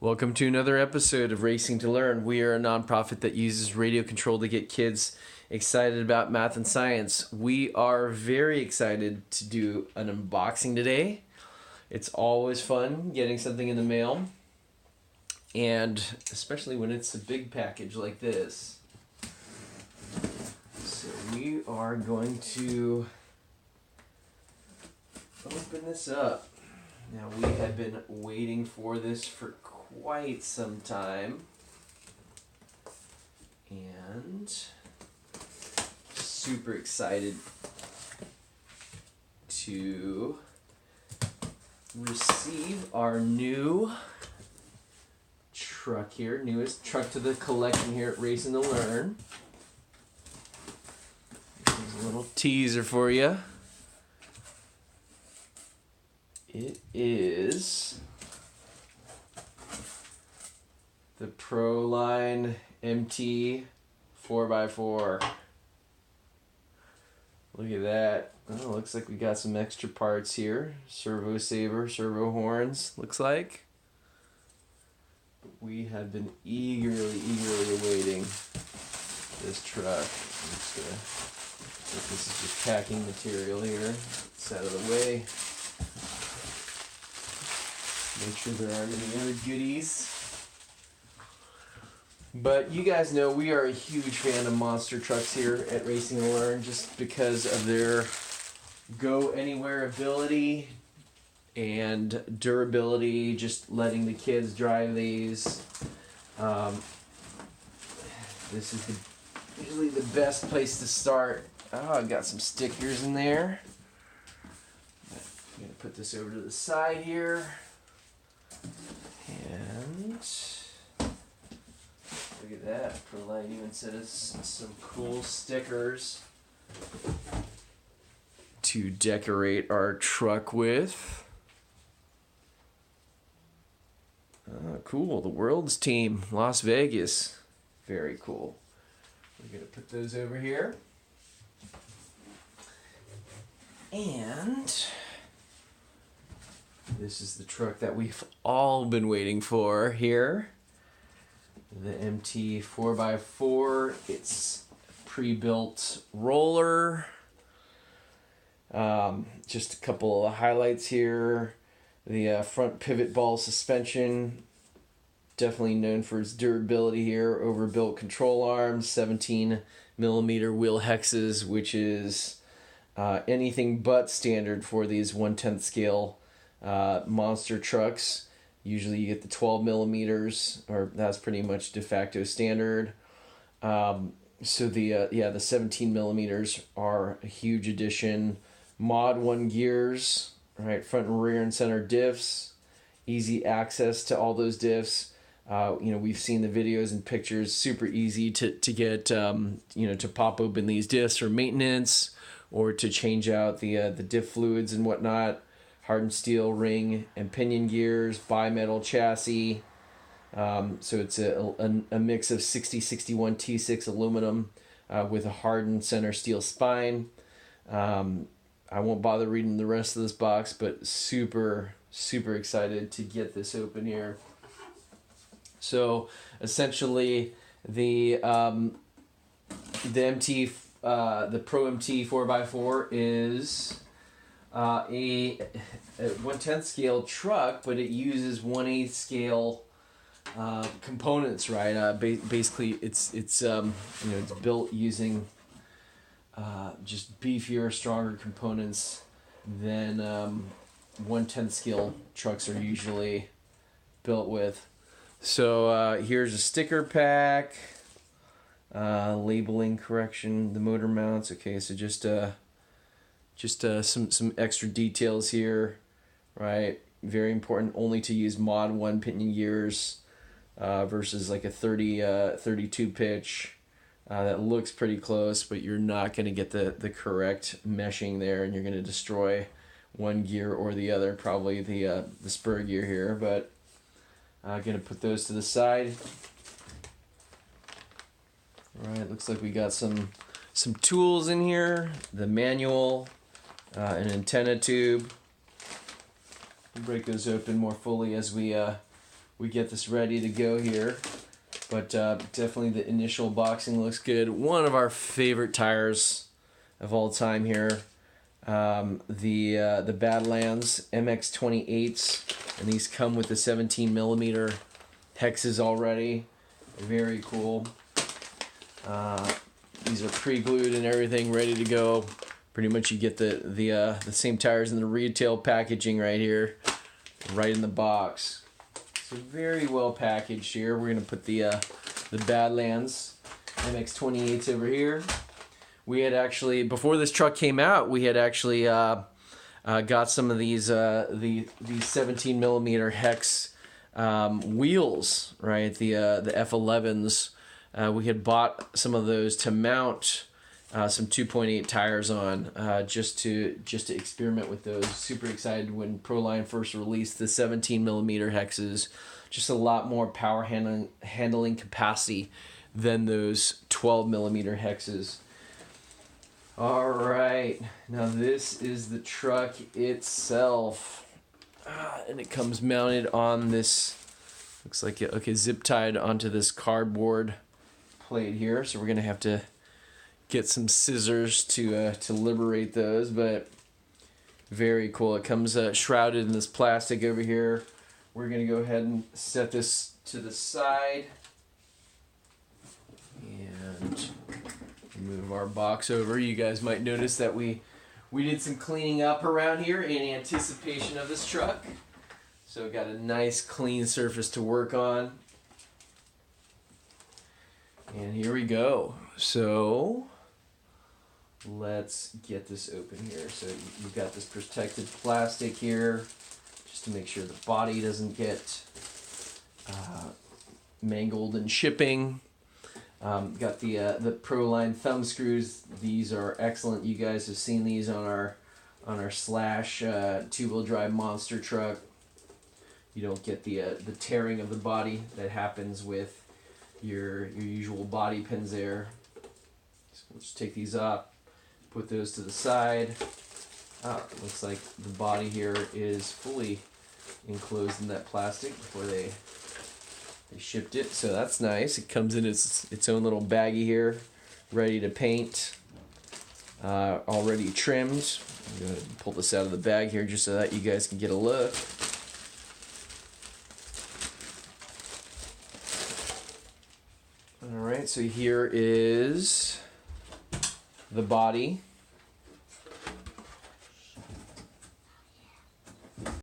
Welcome to another episode of Racing to Learn. We are a nonprofit that uses radio control to get kids excited about math and science. We are very excited to do an unboxing today. It's always fun getting something in the mail, and especially when it's a big package like this. So we are going to open this up. Now, we have been waiting for this for quite some time, and super excited to receive our new truck here, newest truck to the collection here at Racing to Learn. Here's a little teaser for you. It is the Proline MT 4x4. Look at that. Oh, looks like we got some extra parts here. Servo saver, servo horns, looks like. We have been eagerly awaiting this truck. I'm just gonna put this is just packing material here. It's out of the way. Make sure there aren't any other goodies. But you guys know we are a huge fan of monster trucks here at Racing to Learn just because of their go-anywhere ability and durability, just letting the kids drive these. This is usually the best place to start. Oh, I've got some stickers in there. I'm going to put this over to the side here. And look at that. Proline even sent us some cool stickers to decorate our truck with. Cool. The World's Team, Las Vegas. Very cool. We're going to put those over here. And this is the truck that we've all been waiting for here. The MT 4x4. It's pre-built roller. Just a couple of highlights here. The front pivot ball suspension. Definitely known for its durability here. Overbuilt control arms. 17 millimeter wheel hexes, which is anything but standard for these 1/10 scale monster trucks. Usually you get the 12 millimeters, or that's pretty much de facto standard. So the 17 millimeters are a huge addition. Mod 1 gears, right? Front and rear and center diffs. Easy access to all those diffs. We've seen the videos and pictures. Super easy to get to pop open these diffs for maintenance or to change out the diff fluids and whatnot. Hardened steel ring and pinion gears, bimetal chassis. So it's a mix of 60-61 T6 aluminum with a hardened center steel spine. I won't bother reading the rest of this box, but super excited to get this open here. So essentially, the Pro MT 4x4 is a 1/10 scale truck, but it uses 1/8 scale components, right? Basically, it's built using just beefier, stronger components than 1/10 scale trucks are usually built with. So here's a sticker pack, labeling correction, the motor mounts. Okay, so just some extra details here, right? Very important, only to use mod 1 pinion gears versus like a 32 pitch. That looks pretty close, but you're not going to get the correct meshing there, and you're going to destroy one gear or the other, probably the spur gear here. But I'm going to put those to the side. All right, looks like we got some tools in here. The manual, an antenna tube. We'll break those open more fully as we we get this ready to go here. But definitely the initial boxing looks good. One of our favorite tires of all time here. The Badlands MX-28s, and these come with the 17 millimeter hexes already. Very cool. These are pre-glued and everything, ready to go. Pretty much you get the same tires in the retail packaging right here, right in the box. So very well packaged here. We're gonna put the Badlands MX-28s over here. We had actually, before this truck came out, we had actually got some of these 17 millimeter hex wheels, right? The F11s. We had bought some of those to mount some 2.8 tires on, just to experiment with those. Super excited when Proline first released the 17 millimeter hexes. Just a lot more power handling capacity than those 12 millimeter hexes. All right, now this is the truck itself, and it comes mounted on this, looks like it, okay, zip tied onto this cardboard plate here. So we're gonna have to get some scissors to liberate those, but very cool. It comes shrouded in this plastic over here. We're gonna go ahead and set this to the side and move our box over. You guys might notice that we did some cleaning up around here in anticipation of this truck. So got a nice clean surface to work on. And here we go. So let's get this open here. So you've got this protected plastic here, just to make sure the body doesn't get mangled in shipping. Got the Proline thumb screws. These are excellent. You guys have seen these on our Slash two-wheel drive monster truck. You don't get the tearing of the body that happens with your usual body pins there. So we'll just take these up, put those to the side. It looks like the body here is fully enclosed in that plastic before they shipped it, so that's nice. It comes in its own little baggie here, ready to paint, already trimmed. I'm going to pull this out of the bag here just so that you guys can get a look. Alright, so here is the body.